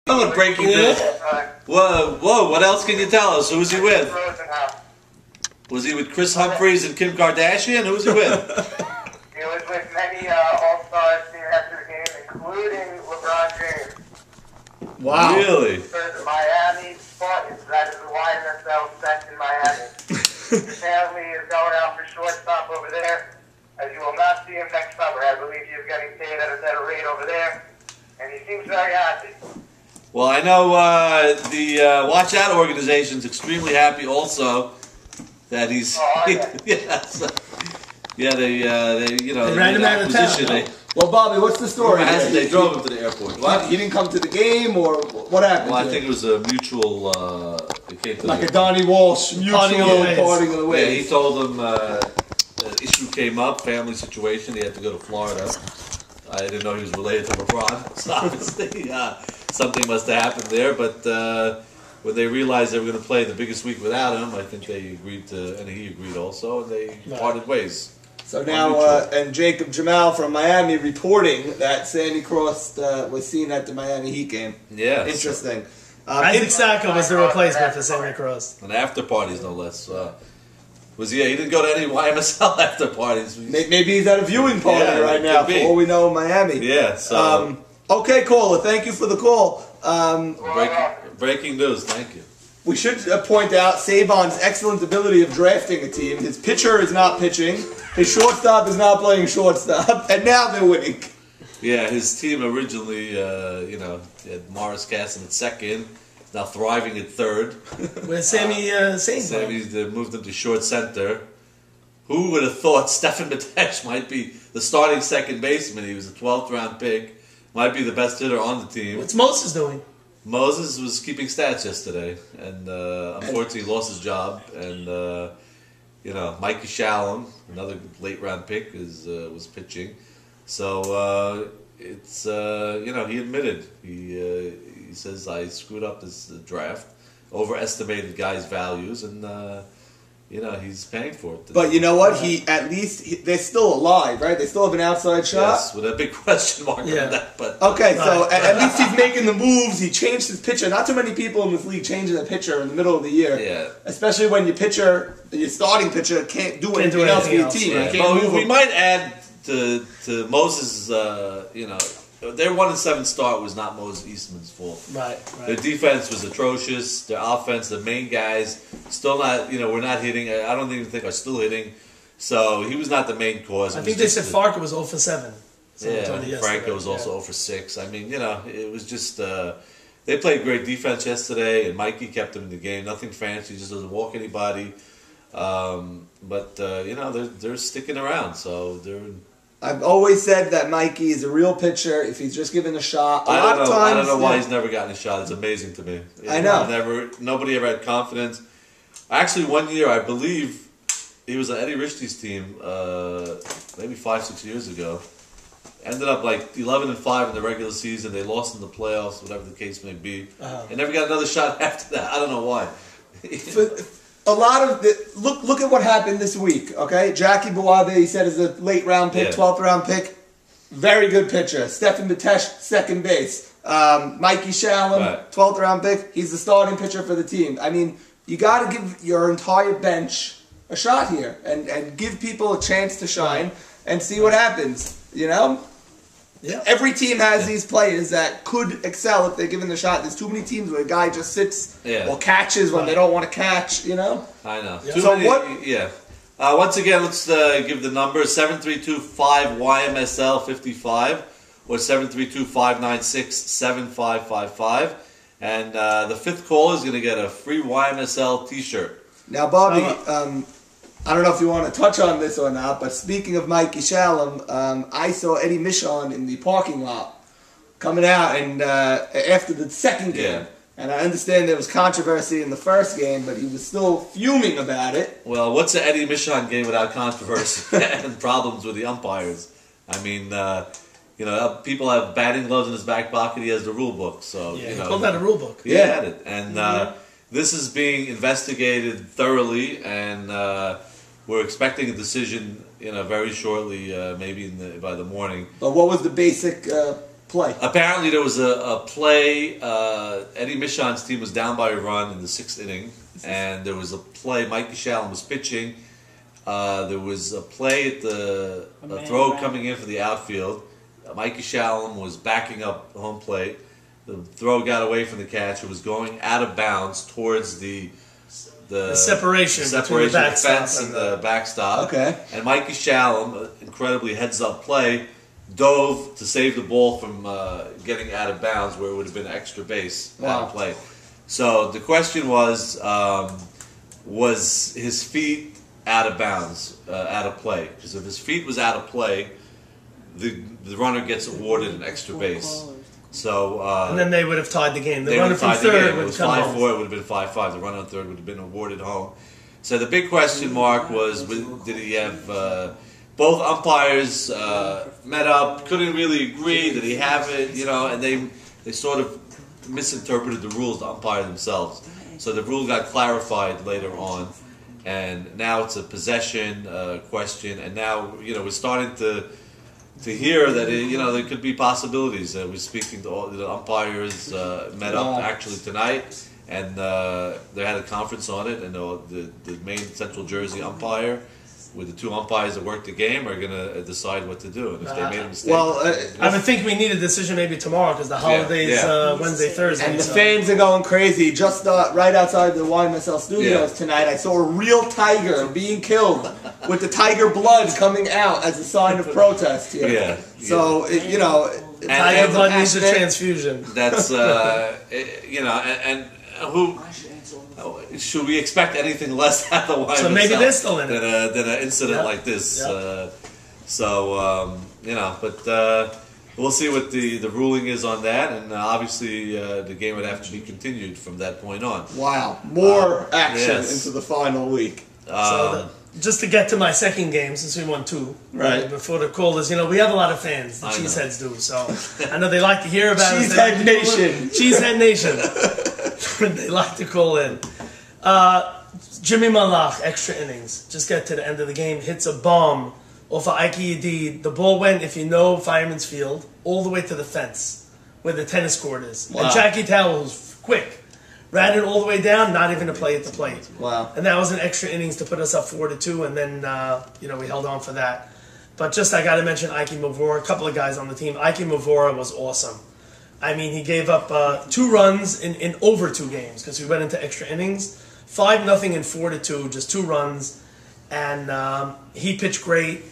Oh, breaking news. Whoa, what else can you tell us? Who's he with? Was he with Chris Humphries and Kim Kardashian? Who's he with? He was with many All-Stars after the game, including LeBron James. Wow. Really? The Miami Spartans, that is the YMSL set in Miami. His family is going out for shortstop over there. As you will not see him next summer. I believe he is getting paid at a better rate over there. And he seems very happy. Well, I know the Watch Out organization's extremely happy also that he's they ran him out of town. Well, Bobby, what's the story? They drove him to the airport. What? He didn't come to the game, or what happened? Well, I think it was a mutual. It came to like a Donnie Walsh parting of the ways. Yeah, he told them the issue came up, family situation. He had to go to Florida. I didn't know he was related to LeBron, so obviously something must have happened there. But when they realized they were going to play the biggest week without him, I think they agreed to, and he agreed also, and they parted ways. So now, and Jacob Jemal from Miami reporting that Sandy Cross was seen at the Miami Heat game. Yeah. Interesting. Isaac Sacco was the replacement for Sandy Cross. And after parties, no less. He didn't go to any YMSL after parties. Maybe he's at a viewing party right now, for all we know in Miami. Yeah, so... okay, caller, thank you for the call. Breaking news, thank you. We should point out Savon's excellent ability of drafting a team. His pitcher is not pitching. His shortstop is not playing shortstop. And now they're winning. Yeah, his team originally, had Morris Casson at second. Now thriving at third. With Sammy Sammy's moved him to short center. Who would have thought Stefan Matesh might be the starting second baseman? He was a 12th round pick. Might be the best hitter on the team. What's Moses doing? Moses was keeping stats yesterday, and unfortunately lost his job. And Mikey Shalom, another late round pick, was pitching. So it's he admitted he says I screwed up this draft, overestimated guys' values, and he's paying for it. But you know what? They're still alive, right? They still have an outside shot. Yes, with a big question mark on that. But okay, so at least he's making the moves. He changed his pitcher. Not too many people in this league change their pitcher in the middle of the year. Yeah. Especially when your starting pitcher can't do anything else for your team. Yeah. Well, we might add to Moses, their 1-7 start was not Moses Eastman's fault. Right. Their defense was atrocious. Their offense, the main guys, still not, we're not hitting. I don't even think are still hitting. So he was not the main cause. I think they said Farker was 0 for 7. Franco was also 0 for 6. I mean, it was just, they played great defense yesterday, and Mikey kept them in the game. Nothing fancy, just doesn't walk anybody. They're sticking around, so they're... I've always said that Mikey is a real pitcher if he's just given a shot. I don't know why he's never gotten a shot. It's amazing to me. I know. Nobody ever had confidence. Actually, one year, I believe, he was on Eddie Richte's team, maybe 5-6 years ago. Ended up like 11-5 in the regular season. They lost in the playoffs, whatever the case may be. And never got another shot after that. I don't know why. A lot of look at what happened this week. Okay, Jackie Buabe, he said, is a late round pick, 12th round pick, very good pitcher. Stefan Matesh, second base. Mikey Shalom, 12th round pick. He's the starting pitcher for the team. I mean, you got to give your entire bench a shot here and give people a chance to shine and see what happens. Yeah. Every team has these players that could excel if they're given the shot. There's too many teams where a guy just sits or catches when they don't want to catch, I know. Yeah. So what? Yeah. Once again, let's give the number 732-5YMSL55 or 732-596-7555. And the fifth caller is going to get a free YMSL t-shirt. Now, Bobby, I don't know if you want to touch on this or not, but speaking of Mikey Shalom, I saw Eddie Michon in the parking lot coming out and after the second game. And I understand there was controversy in the first game, but he was still fuming about it. Well, what's an Eddie Michon game without controversy and problems with the umpires? I mean, people have batting gloves in his back pocket. He has the rule book. So, he pulled out a rule book. He had it. And this is being investigated thoroughly, and we're expecting a decision, very shortly, maybe by the morning. But what was the basic play? Apparently there was a play, Eddie Michon's team was down by a run in the 6th inning, and there was a play, Mikey Shallon was pitching, there was a play at a throw coming in for the outfield. Mikey Shallon was backing up home plate. The throw got away from the catcher, was going out of bounds towards the separation between the backstop fence and the backstop. Okay. And Mikey Shallon, incredibly heads-up play, dove to save the ball from getting out of bounds where it would have been extra base out of play. So the question was his feet out of bounds, out of play? Because if his feet was out of play, the runner gets awarded an extra base. So and then they would have tied the game. The they runner would have from tied the third game. It would was come 5-4. home. It would have been 5-5. The runner on third would have been awarded home. So the big question mark was: did he have both umpires met up? Couldn't really agree. Did he have it? You know, and they sort of misinterpreted the rules. The umpire themselves. So the rule got clarified later on, and now it's a possession question. And now we're starting to hear that there could be possibilities. We're speaking to all the umpires met up actually tonight, and they had a conference on it. And the main Central Jersey umpire with the two umpires that work the game are going to decide what to do. And if they made a mistake, I would think we need a decision maybe tomorrow because the holidays Wednesday, Thursday, and the fans are going crazy. Just right outside the YMSL studios tonight, I saw a real tiger being killed with the tiger blood coming out as a sign of protest here. Yeah. So tiger blood needs a transfusion. That's and who. Should we expect anything less out of the YMSL? So maybe they're still in it. Than an incident like this. But we'll see what the ruling is on that, and obviously the game would have to be continued from that point on. Wow, more action into the final week. Just to get to my second game, since we won 2, right before the call is, we have a lot of fans. The Cheeseheads do, so I know they like to hear about Cheesehead Nation. Cheesehead Nation. They like to call in. Jimmy Malach, extra innings. Just get to the end of the game, hits a bomb off of Ike Yedid. The ball went, if you know Fireman's Field, all the way to the fence where the tennis court is. Wow. And Jackie Towell was quick. Ran it all the way down, not even a play at the plate. Wow. And that was an extra innings to put us up 4-2, and then, we held on for that. But I got to mention Ike Mavora, a couple of guys on the team. Ike Mavora was awesome. I mean, he gave up 2 runs in over 2 games because we went into extra innings. 5-0 and 4-2, just 2 runs. And he pitched great.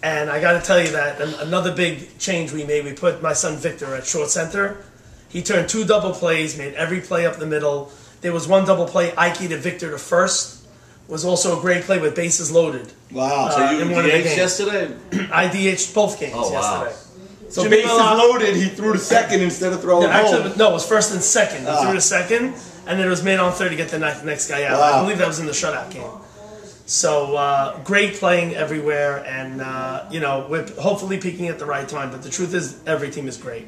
And I got to tell you that another big change we made, we put my son Victor at short center. He turned 2 double plays, made every play up the middle. There was 1 double play, Ike to Victor to first. Was also a great play with bases loaded. Wow. So you DH'd yesterday? I DH'd both games yesterday. So Jimmy bases Malach, loaded, he threw to second instead of throwing home. Actually, no, it was first and second. He threw to second, and then it was made on third to get the next guy out. Wow. I believe that was in the shutout game. So great playing everywhere, and we're hopefully peaking at the right time. But the truth is, every team is great.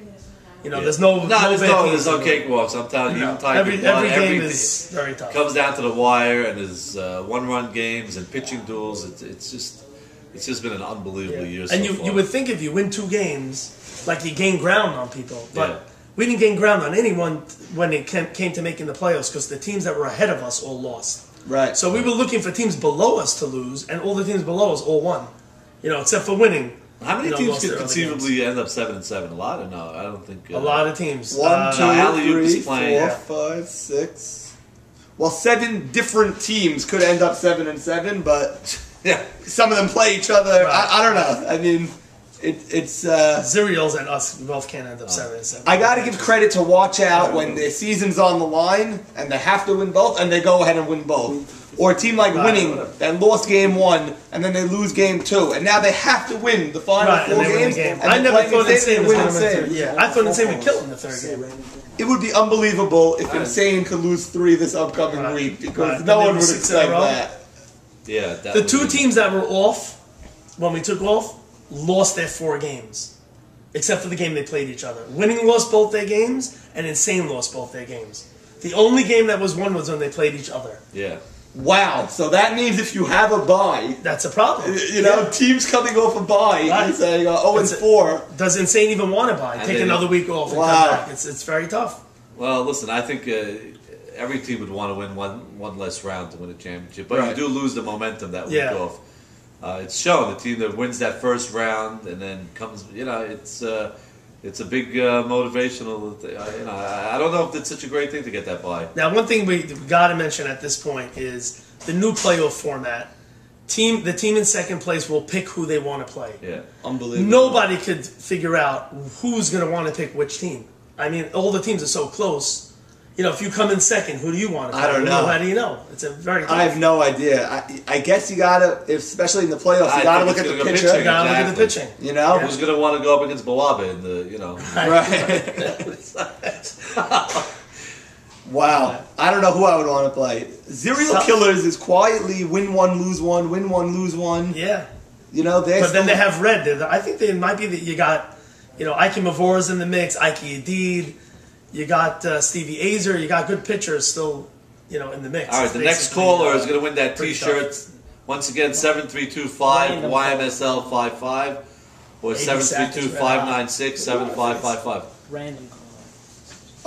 There's no there's no cakewalks. I'm telling you, every game is very tough. Comes down to the wire, and there's 1-run games and pitching duels. It's just been an unbelievable year. And so far. you would think if you win 2 games, like you gain ground on people, but we didn't gain ground on anyone when it came to making the playoffs because the teams that were ahead of us all lost. Right. So we were looking for teams below us to lose, and all the teams below us all won. Except for winning. How many teams could conceivably end up 7-7? A lot, or no? I don't think. A lot of teams. 1, 2, Alley-oop 3, is playing. 4, 5, 6. Well, 7 different teams could end up 7-7, but some of them play each other. Right. I don't know. I mean, it's Zerials and us, we both can't end up 7-7. I got to give credit to Watch Out when their season's on the line and they have to win both, and they go ahead and win both. Or a team like Winning that lost game 1 and then they lose game 2, and now they have to win the final 4 games. And I never thought Insane was going to Insane. win. I thought Insane would kill in the 3rd game. It would be unbelievable if Insane could lose 3 this upcoming week because no one would expect that. Yeah. The 2 teams that were off when we took off lost their 4 games, except for the game they played each other. Winning lost both their games, and Insane lost both their games. The only game that was won was when they played each other. Yeah. Wow. So that means if you have a bye, That's a problem. you know, teams coming off a bye Right. and saying 0-4. Does Insane even want to buy? And Take they- another week off and Wow. come back. It's very tough. Well, listen, I think every team would want to win one less round to win a championship, but Right. you do lose the momentum that week Yeah. off. It's shown the team that wins that first round and then comes, it's a big motivational. I don't know if it's such a great thing to get that bye. Now, one thing we got to mention at this point is the new playoff format. The team in second place will pick who they want to play. Yeah. Unbelievable. Nobody could figure out who's going to want to pick which team. I mean, all the teams are so close. If you come in second, who do you want to play? I don't know. How do you know? It's a very tough. I have no idea. I guess you gotta, especially in the playoffs, you I gotta think look at it's the gonna go pitcher. pitching. You gotta look at the Exactly. pitching. You know, Who's going to want to go up against Morabia in the, right? Wow. I don't know who I would want to play. Serial Killers is quietly win one, lose one, win one, lose one. Yeah. They're But then still- they have Red. I think they might be that you got, Ike Mavora's in the mix, Ike Adid. You got Stevie Azer. You got good pitchers still, in the mix. All right, the next caller is going to win that pretty T-shirt. Once again, 7325 YMSL 55 or 732-596-7555. Random call.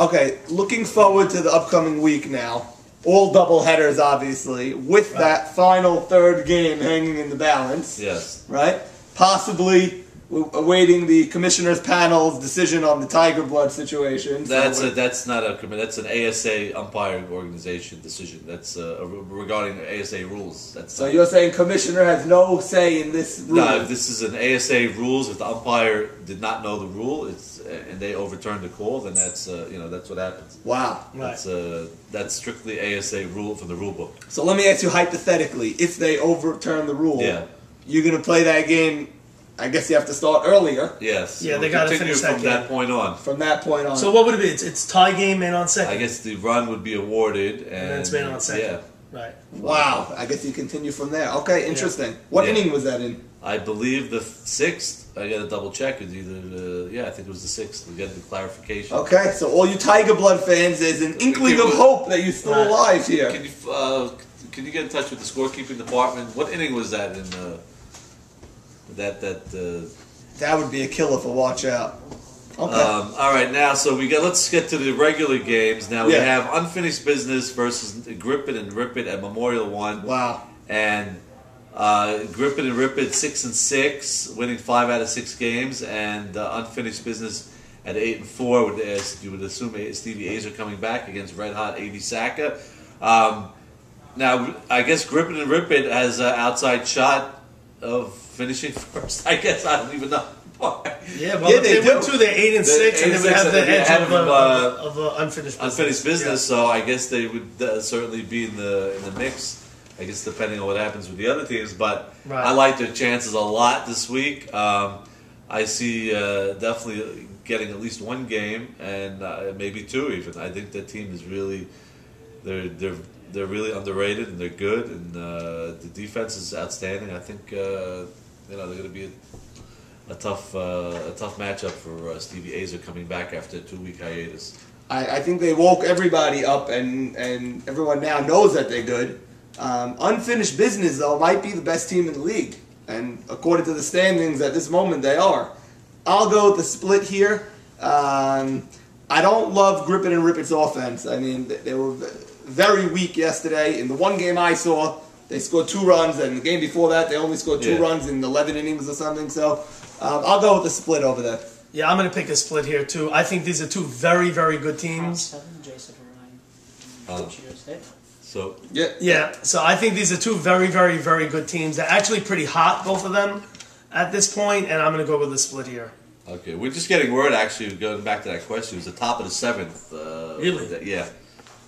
Okay, looking forward to the upcoming week now. All double headers, obviously, with that final third game hanging in the balance. Yes. Right? Possibly awaiting the commissioner's panel's decision on the Tiger Blood situation. That's not a committee. That's an ASA umpire organization decision. That's regarding ASA rules. So you're saying commissioner has no say in this rule? No, if this is an ASA rules. If the umpire did not know the rule, and they overturned the call, then that's that's what happens. Wow. That's strictly ASA rule from the rule book. So let me ask you hypothetically, if they overturn the rule, you're going to play that game. I guess you have to start earlier. Yes. Yeah, We'll they got to continue finish that from game. that point on. From that point on. So what would it be? It's tie game, man on second. I guess the run would be awarded, and then it's man on second. Yeah. Right. Wow. I guess you continue from there. Okay, interesting. What inning was that in? I believe the sixth. I got to double check. It's either I think it was the sixth. We get the clarification. Okay, so all you Tiger Blood fans, there's an inkling of hope that you're still alive here. Can you get in touch with the scorekeeping department? What inning was that in? That would be a killer for watch out. Okay. All right, now let's get to the regular games. Now we have unfinished business versus Grip It and Rip It at Memorial 1. Wow. And Grip It and Rip It 6-6, winning 5 out of 6 games, and unfinished business at 8-4. You would assume Stevie Azer coming back against Red Hot 80 Saka. Now I guess Grip It and Rip It has an outside shot of finishing first. I guess I don't even know. Yeah, well, if they win 2, they're 8-6, and they would have the edge of unfinished business. Unfinished business, so I guess they would certainly be in the mix. I guess depending on what happens with the other teams, but I like their chances a lot this week. I see definitely getting at least 1 game and maybe 2 even. I think that team is really they're really underrated and they're good, and the defense is outstanding. I think they're going to be a tough matchup for Stevie Azer coming back after a 2-week hiatus. I think they woke everybody up, and everyone now knows that they're good. Unfinished business, though, might be the best team in the league, and according to the standings at this moment, they are. I'll go with the split here. I don't love Grip It and Rip It's offense. I mean, they were very weak yesterday. In the one game I saw, they scored 2 runs, and the game before that, they only scored 2 runs in 11 innings or something. So I'll go with the split over there. Yeah, I'm going to pick a split here, too. I think these are 2 very, very good teams. So So I think these are 2 very, very, very good teams. They're actually pretty hot, both of them, at this point, and I'm going to go with the split here. Okay, we're just getting word, actually, going back to that question. It was the top of the 7th. Really?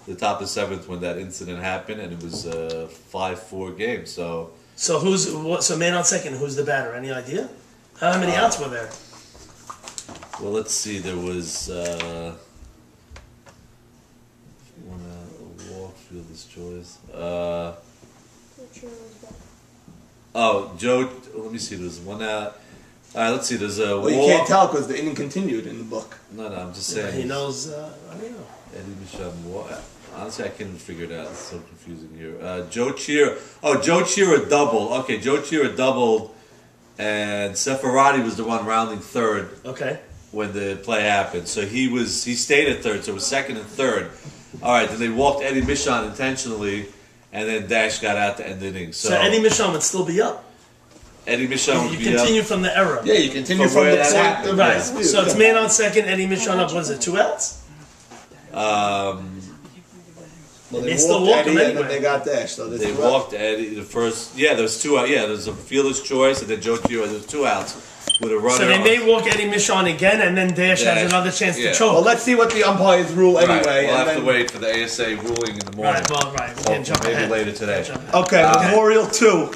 The top of the 7th when that incident happened, and it was a 5-4 game. So So man on second, who's the batter? Any idea? How many outs were there? Well, let's see. There was one walk, fielder's choice. Joe. Let me see. There's 1 out. All right, let's see. There's a Well, you can't tell because the inning continued in the book. No, I'm just saying. He knows. I don't know. Eddie Michel walk. Honestly, I can't figure it out. It's so confusing here. Joe Chira doubled. Okay, Joe Chira doubled, and Sefaradi was the one rounding third Okay. when the play happened. So he stayed at third, so it was second and third. All right, then they walked Eddie Michon intentionally, and then Dash got out to end the inning. So Eddie Michon would still be up. Eddie Michon would You be continue up. from the error. Yeah, you continue From from where the that point. happened, Right. yeah. So it's man on second, Eddie Michon up. Was it 2 outs? Well, They they still walked walk Eddie him and anyway. then they got Dash. So They walked Eddie the first. Yeah, there was 2 out. Yeah, there was a fielder's choice, and then Joe Chira. There was 2 outs with a runner. So they on- may walk Eddie Michon again, and then Dash Dash, has another chance yeah. to choke. Well, let's see what the umpires rule Right, anyway. we'll and have to then- wait for the ASA ruling in the morning. Right, well, right. We can't jump Maybe ahead. later today. Can't jump ahead. Okay, Memorial 2.